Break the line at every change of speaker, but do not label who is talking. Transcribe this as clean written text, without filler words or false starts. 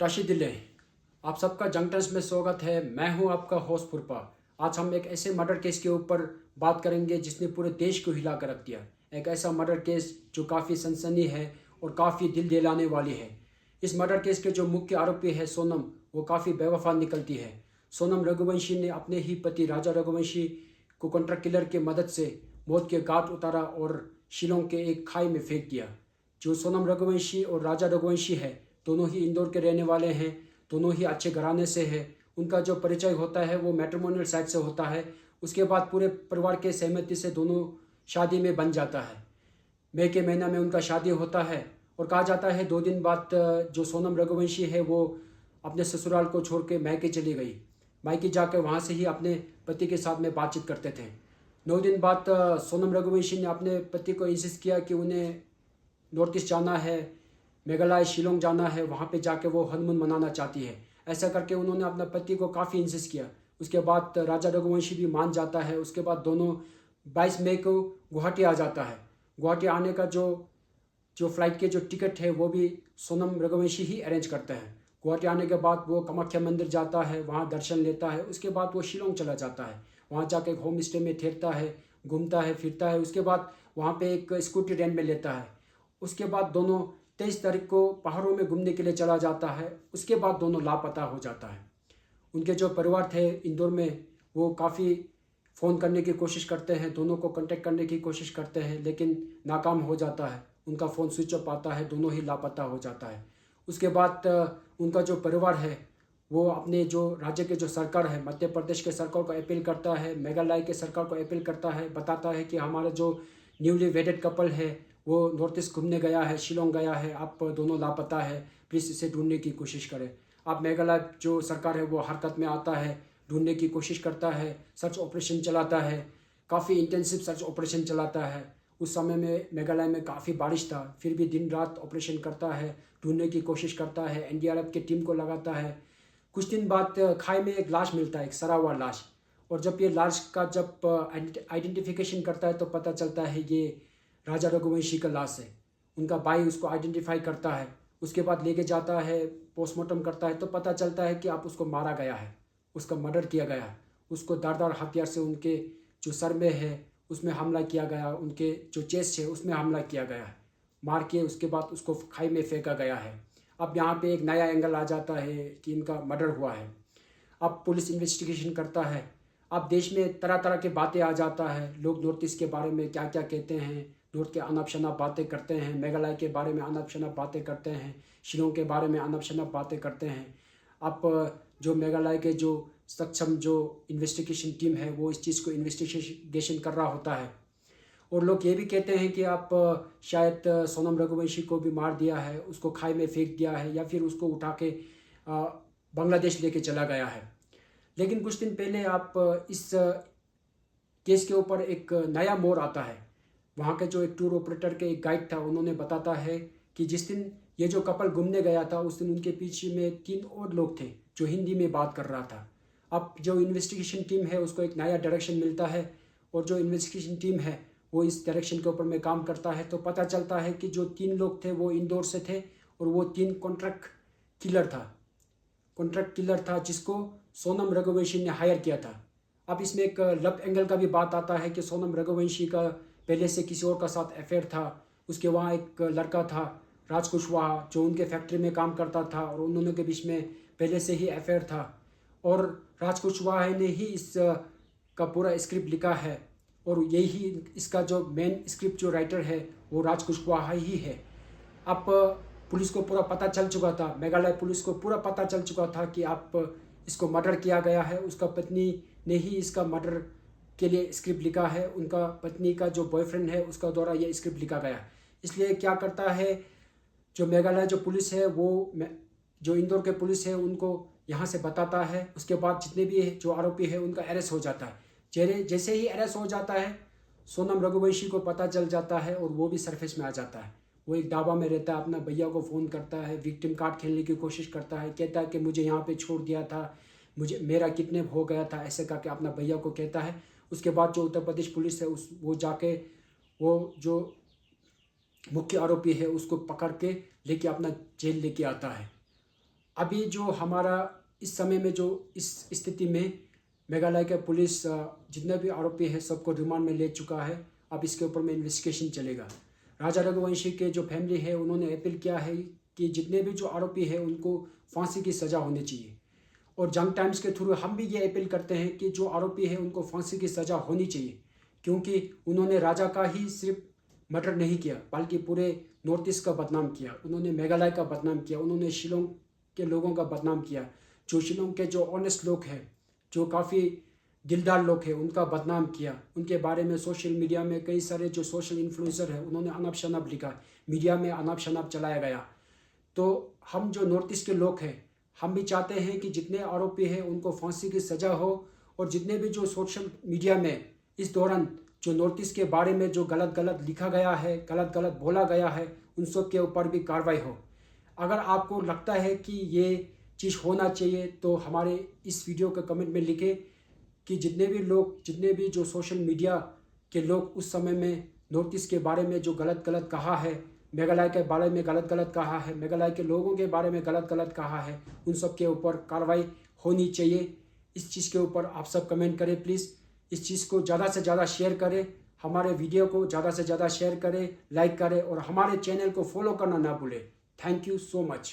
राशिद दिल्ली, आप सबका जंग टाइम्स में स्वागत है। मैं हूं आपका होस्ट फुरपा। आज हम एक ऐसे मर्डर केस के ऊपर बात करेंगे जिसने पूरे देश को हिला कर रख दिया। एक ऐसा मर्डर केस जो काफ़ी सनसनी है और काफ़ी दिल दहलाने वाली है। इस मर्डर केस के जो मुख्य आरोपी है सोनम, वो काफ़ी बेवफा निकलती है। सोनम रघुवंशी ने अपने ही पति राजा रघुवंशी को कॉन्ट्रैक्ट किलर की मदद से मौत के घाट उतारा और शिलोंग के एक खाई में फेंक दिया। जो सोनम रघुवंशी और राजा रघुवंशी है, दोनों ही इंदौर के रहने वाले हैं, दोनों ही अच्छे घराने से है। उनका जो परिचय होता है वो मैट्रिमोनियल साइड से होता है। उसके बाद पूरे परिवार के सहमति से दोनों शादी में बन जाता है। मई के महीना में उनका शादी होता है और कहा जाता है 2 दिन बाद जो सोनम रघुवंशी है वो अपने ससुराल को छोड़ के मायके चली गई। मायके जाकर वहाँ से ही अपने पति के साथ में बातचीत करते थे। 9 दिन बाद सोनम रघुवंशी ने अपने पति को इंसिस्ट किया कि उन्हें नॉर्थ ईस्ट जाना है, मेघालय शिलोंग जाना है, वहाँ पे जाके वो हनीमून मनाना चाहती है। ऐसा करके उन्होंने अपने पति को काफ़ी इंसिस्ट किया। उसके बाद राजा रघुवंशी भी मान जाता है। उसके बाद दोनों 22 मई को गुवाहाटी आ जाता है। गुवाहाटी आने का जो जो फ्लाइट के जो टिकट है वो भी सोनम रघुवंशी ही अरेंज करते हैं। गुवाहाटी आने के बाद वो कामाख्या मंदिर जाता है, वहाँ दर्शन लेता है। उसके बाद वो शिलोंग चला जाता है, वहाँ जाके एक होम स्टे में ठहरता है, घूमता है, फिरता है। उसके बाद वहाँ पे एक स्कूटी रेंट में लेता है। उसके बाद दोनों 23 तारीख को पहाड़ों में घूमने के लिए चला जाता है। उसके बाद दोनों लापता हो जाता है। उनके जो परिवार थे इंदौर में, वो काफ़ी फ़ोन करने की कोशिश करते हैं, दोनों को कांटेक्ट करने की कोशिश करते हैं, लेकिन नाकाम हो जाता है। उनका फ़ोन स्विच ऑफ आता है, दोनों ही लापता हो जाता है। उसके बाद उनका जो परिवार है वो अपने जो राज्य के जो सरकार है, मध्य प्रदेश के सरकार को अपील करता है, मेघालय के सरकार को अपील करता है, बताता है कि हमारा जो न्यूली वेडेड कपल है वो नॉर्थ ईस्ट घूमने गया है, शिलोंग गया है, आप दोनों लापता है, प्लीज़ इसे ढूंढने की कोशिश करें। अब मेघालय जो सरकार है वो हरकत में आता है, ढूंढने की कोशिश करता है, सर्च ऑपरेशन चलाता है, काफ़ी इंटेंसिव सर्च ऑपरेशन चलाता है। उस समय में मेघालय में काफ़ी बारिश था, फिर भी दिन रात ऑपरेशन करता है, ढूंढने की कोशिश करता है, एनडीआरएफ की टीम को लगाता है। कुछ दिन बाद खाई में एक लाश मिलता है, एक सड़ा हुआ लाश। और जब ये लाश का जब आइडेंटिफिकेशन करता है तो पता चलता है ये राजा रघुवंशी का लाश है। उनका भाई उसको आइडेंटिफाई करता है। उसके बाद लेके जाता है, पोस्टमार्टम करता है तो पता चलता है कि आप उसको मारा गया है, उसका मर्डर किया गया है। उसको धारदार हथियार से उनके जो सर में है उसमें हमला किया गया, उनके जो चेस्ट है उसमें हमला किया गया है, मार के उसके बाद उसको खाई में फेंका गया है। अब यहाँ पे एक नया एंगल आ जाता है कि इनका मर्डर हुआ है। अब पुलिस इन्वेस्टिगेशन करता है। अब देश में तरह तरह की बातें आ जाता है, लोग नॉर्थ ईस्ट के बारे में क्या क्या कहते हैं, नॉर्थ के अनप शनप बातें करते हैं, मेघालय के बारे में अनप शनप बातें करते हैं, शिलोंग के बारे में अनप शनप बातें करते हैं। अब जो मेघालय के जो सक्षम जो इन्वेस्टिगेशन टीम है वो इस चीज़ को इन्वेस्टिगेशन कर रहा होता है। और लोग ये भी कहते हैं कि आप शायद सोनम रघुवंशी को भी मार दिया है, उसको खाई में फेंक दिया है, या फिर उसको उठा के बांग्लादेश लेके चला गया है। लेकिन कुछ दिन पहले आप इस केस के ऊपर एक नया मोड़ आता है। वहाँ के जो एक टूर ऑपरेटर के एक गाइड था, उन्होंने बताता है कि जिस दिन ये जो कपल घूमने गया था उस दिन उनके पीछे में 3 और लोग थे जो हिंदी में बात कर रहा था। अब जो इन्वेस्टिगेशन टीम है उसको एक नया डायरेक्शन मिलता है और जो इन्वेस्टिगेशन टीम है वो इस डायरेक्शन के ऊपर में काम करता है। तो पता चलता है कि जो 3 लोग थे वो इंदौर से थे और वो 3 कॉन्ट्रैक्ट किलर था जिसको सोनम रघुवंशी ने हायर किया था। अब इसमें एक लव एंगल का भी बात आता है कि सोनम रघुवंशी का पहले से किसी और का साथ अफेयर था। उसके वहाँ एक लड़का था राज कुशवाहा जो उनके फैक्ट्री में काम करता था और उन्होंने के बीच में पहले से ही अफेयर था। और राज कुशवाहा ने ही इस का पूरा स्क्रिप्ट लिखा है और यही इसका जो मेन स्क्रिप्ट जो राइटर है वो राज कुशवाहा ही है। अब पुलिस को पूरा पता चल चुका था, मेघालय पुलिस को पूरा पता चल चुका था कि आप इसको मर्डर किया गया है। उसका पत्नी ने ही इसका मर्डर के लिए स्क्रिप्ट लिखा है, उनका पत्नी का जो बॉयफ्रेंड है उसका द्वारा ये स्क्रिप्ट लिखा गया। इसलिए क्या करता है जो मेघालय जो पुलिस है वो जो इंदौर के पुलिस है उनको यहाँ से बताता है। उसके बाद जितने भी जो आरोपी है उनका अरेस्ट हो जाता है। जैसे ही अरेस्ट हो जाता है सोनम रघुवंशी को पता चल जाता है और वो भी सरफेस में आ जाता है। वो एक ढाबा में रहता है, अपना भैया को फ़ोन करता है, विक्टिम कार्ड खेलने की कोशिश करता है, कहता है कि मुझे यहाँ पे छोड़ दिया था, मुझे मेरा किडनैप हो गया था, ऐसे करके अपना भैया को कहता है। उसके बाद जो उत्तर प्रदेश पुलिस है वो जाके वो जो मुख्य आरोपी है उसको पकड़ के लेके अपना जेल लेके आता है। अभी जो हमारा इस समय में जो इस स्थिति में मेघालय के पुलिस जितने भी आरोपी है सबको रिमांड में ले चुका है। अब इसके ऊपर में इन्वेस्टिगेशन चलेगा। राजा रघुवंशी के जो फैमिली है उन्होंने अपील किया है कि जितने भी जो आरोपी है उनको फांसी की सज़ा होनी चाहिए। और जंग टाइम्स के थ्रू हम भी ये अपील करते हैं कि जो आरोपी है उनको फांसी की सज़ा होनी चाहिए, क्योंकि उन्होंने राजा का ही सिर्फ मर्डर नहीं किया बल्कि पूरे नॉर्थ ईस्ट का बदनाम किया, उन्होंने मेघालय का बदनाम किया, उन्होंने शिलोंग के लोगों का बदनाम किया। जो शिलोंग के जो ऑनेस्ट लोग हैं, जो काफ़ी दिलदार लोग हैं, उनका बदनाम किया। उनके बारे में सोशल मीडिया में कई सारे जो सोशल इन्फ्लुएंसर है उन्होंने अनाप शनाप लिखा, मीडिया में अनाप शनाप चलाया गया। तो हम जो नॉर्थ ईस्ट के लोग हैं हम भी चाहते हैं कि जितने आरोपी हैं उनको फांसी की सज़ा हो, और जितने भी जो सोशल मीडिया में इस दौरान जो नॉर्थ ईस्ट के बारे में जो गलत गलत लिखा गया है, गलत गलत बोला गया है, उन सब के ऊपर भी कार्रवाई हो। अगर आपको लगता है कि ये चीज़ होना चाहिए तो हमारे इस वीडियो के कमेंट में लिखें कि जितने भी लोग, जितने भी जो सोशल मीडिया के लोग उस समय में नॉर्थ ईस्ट के बारे में जो गलत गलत कहा है, मेघालय के बारे में गलत गलत कहा है, मेघालय के लोगों के बारे में गलत गलत कहा है, उन सब के ऊपर कार्रवाई होनी चाहिए। इस चीज़ के ऊपर आप सब कमेंट करें प्लीज़। इस चीज़ को ज़्यादा से ज़्यादा शेयर करें, हमारे वीडियो को ज़्यादा से ज़्यादा शेयर करें, लाइक करें, और हमारे चैनल को फॉलो करना ना भूलें। Thank you so much.